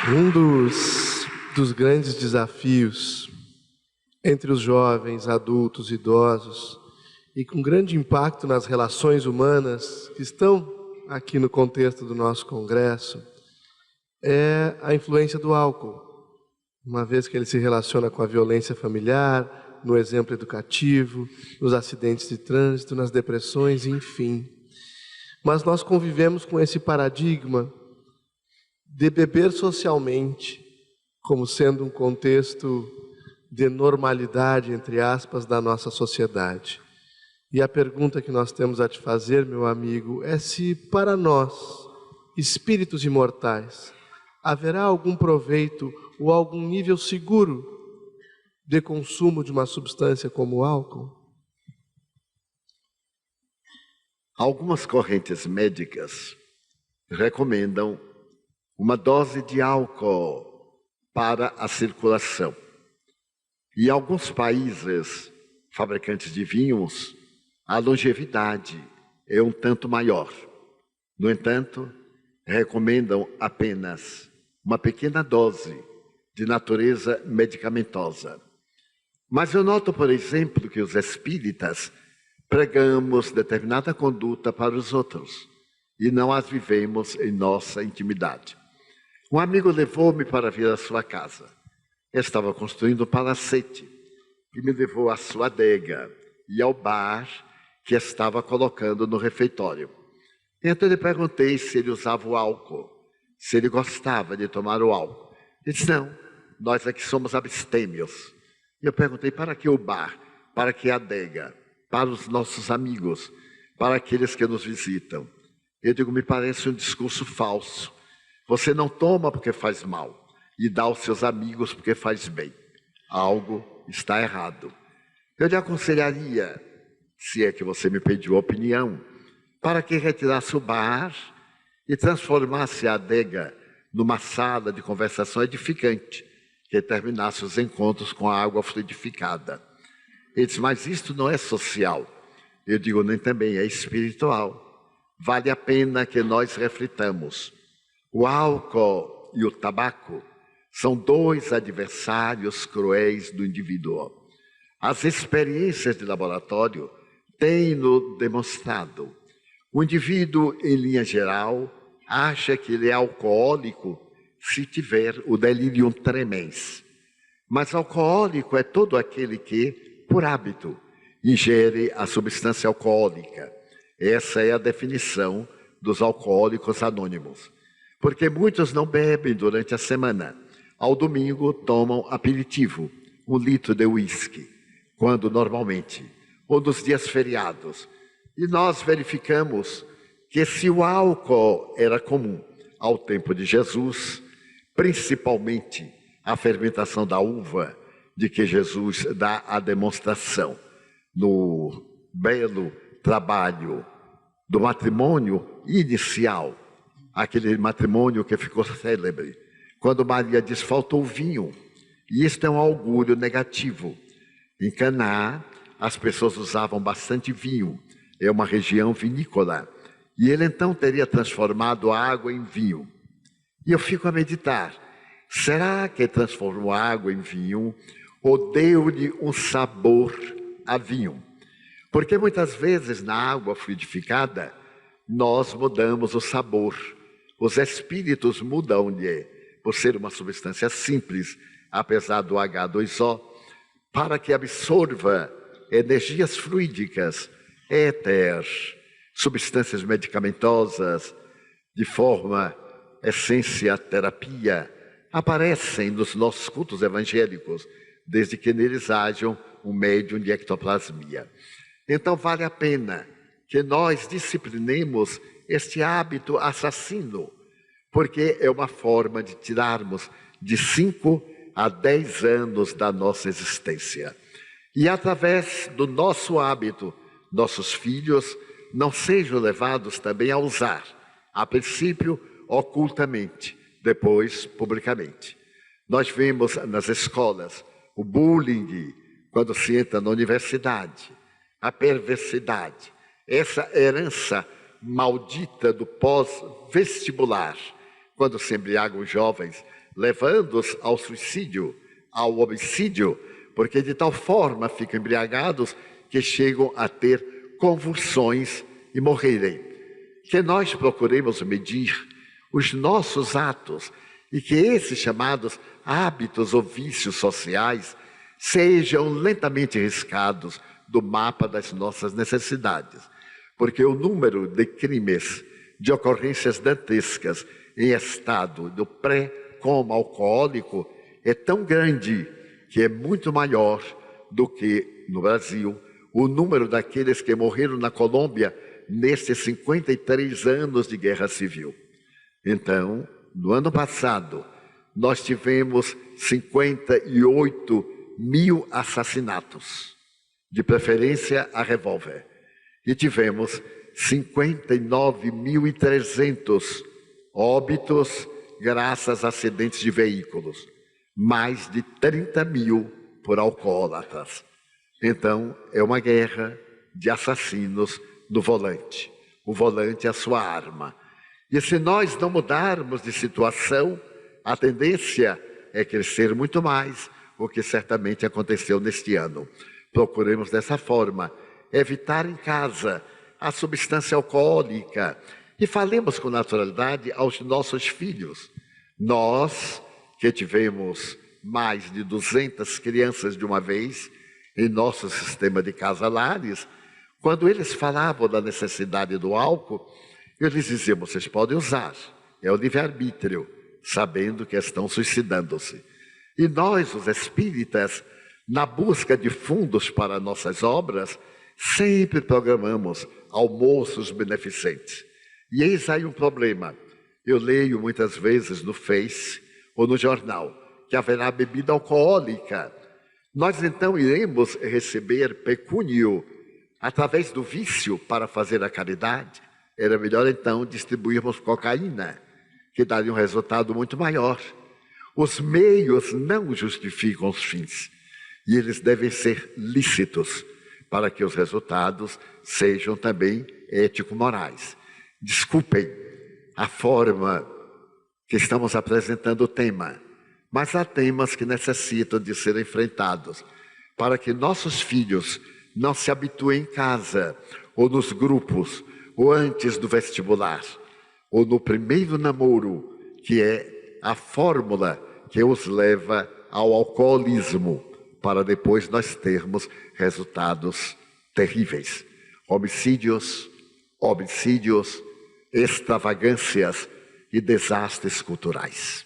Um dos grandes desafios entre os jovens, adultos, idosos, e com grande impacto nas relações humanas que estão aqui no contexto do nosso congresso, é a influência do álcool, uma vez que ele se relaciona com a violência familiar, no exemplo educativo, nos acidentes de trânsito, nas depressões, enfim. Mas nós convivemos com esse paradigma de beber socialmente, como sendo um contexto de normalidade, entre aspas, da nossa sociedade. E a pergunta que nós temos a te fazer, meu amigo, é se para nós, espíritos imortais, haverá algum proveito ou algum nível seguro de consumo de uma substância como o álcool? Algumas correntes médicas recomendam uma dose de álcool para a circulação. E em alguns países, fabricantes de vinhos, a longevidade é um tanto maior. No entanto, recomendam apenas uma pequena dose de natureza medicamentosa. Mas eu noto, por exemplo, que os espíritas pregamos determinada conduta para os outros e não as vivemos em nossa intimidade. Um amigo levou-me para vir à sua casa. Estava construindo um palacete e me levou à sua adega e ao bar que estava colocando no refeitório. Então eu lhe perguntei se ele usava o álcool, se ele gostava de tomar o álcool. Ele disse, não, nós aqui somos abstêmios. E eu perguntei, para que o bar? Para que a adega? Para os nossos amigos? Para aqueles que nos visitam? Eu digo, me parece um discurso falso. Você não toma porque faz mal e dá aos seus amigos porque faz bem. Algo está errado. Eu lhe aconselharia, se é que você me pediu opinião, para que retirasse o bar e transformasse a adega numa sala de conversação edificante, que terminasse os encontros com a água fluidificada. Ele disse, mas isto não é social. Eu digo, nem também é espiritual. Vale a pena que nós reflitamos. O álcool e o tabaco são dois adversários cruéis do indivíduo. As experiências de laboratório têm-no demonstrado. O indivíduo, em linha geral, acha que ele é alcoólico se tiver o delirium tremens. Mas alcoólico é todo aquele que, por hábito, ingere a substância alcoólica. Essa é a definição dos alcoólicos anônimos. Porque muitos não bebem durante a semana. Ao domingo tomam aperitivo, 1 litro de uísque, quando normalmente, ou nos dias feriados. E nós verificamos que se o álcool era comum ao tempo de Jesus, principalmente a fermentação da uva, de que Jesus dá a demonstração no belo trabalho do matrimônio inicial, aquele matrimônio que ficou célebre, quando Maria diz, faltou vinho, e isto é um augúrio negativo. Em Caná, as pessoas usavam bastante vinho, é uma região vinícola, e ele então teria transformado a água em vinho. E eu fico a meditar, será que transformou a água em vinho, ou deu-lhe um sabor a vinho? Porque muitas vezes na água fluidificada, nós mudamos o sabor. Os espíritos mudam-lhe, por ser uma substância simples, apesar do H2O, para que absorva energias fluídicas, éter, substâncias medicamentosas, de forma essência terapia, aparecem nos nossos cultos evangélicos, desde que neles hajam um médium de ectoplasmia. Então vale a pena que nós disciplinemos este hábito assassino, porque é uma forma de tirarmos de 5 a 10 anos da nossa existência. E através do nosso hábito, nossos filhos não sejam levados também a usar, a princípio ocultamente, depois publicamente. Nós vemos nas escolas o bullying, quando se entra na universidade, a perversidade, essa herança maldita do pós-vestibular, quando se embriagam jovens levando-os ao suicídio, ao homicídio, porque de tal forma ficam embriagados que chegam a ter convulsões e morrerem. Que nós procuremos medir os nossos atos e que esses chamados hábitos ou vícios sociais sejam lentamente riscados do mapa das nossas necessidades, porque o número de crimes, de ocorrências dantescas em estado do pré-coma alcoólico é tão grande que é muito maior do que no Brasil o número daqueles que morreram na Colômbia nesses 53 anos de guerra civil. Então, no ano passado, nós tivemos 58 mil assassinatos, de preferência a revólver, e tivemos 59.300 óbitos graças a acidentes de veículos, mais de 30 mil por alcoólatras. Então, é uma guerra de assassinos no volante. O volante é a sua arma. E se nós não mudarmos de situação, a tendência é crescer muito mais, o que certamente aconteceu neste ano. Procuremos dessa forma evitar em casa a substância alcoólica e falemos com naturalidade aos nossos filhos. Nós, que tivemos mais de 200 crianças de uma vez em nosso sistema de casalares, quando eles falavam da necessidade do álcool, eu lhes dizia, vocês podem usar, é o livre-arbítrio, sabendo que estão suicidando-se. E nós, os espíritas, na busca de fundos para nossas obras, sempre programamos almoços beneficentes. E eis aí um problema. Eu leio muitas vezes no Face ou no jornal que haverá bebida alcoólica. Nós então iremos receber pecúnio através do vício para fazer a caridade. Era melhor então distribuirmos cocaína, que daria um resultado muito maior. Os meios não justificam os fins, e eles devem ser lícitos, para que os resultados sejam também ético-morais. Desculpem a forma que estamos apresentando o tema, mas há temas que necessitam de ser enfrentados, para que nossos filhos não se habituem em casa, ou nos grupos, ou antes do vestibular, ou no primeiro namoro, que é a fórmula que os leva ao alcoolismo, para depois nós termos resultados terríveis. Homicídios, extravagâncias e desastres culturais.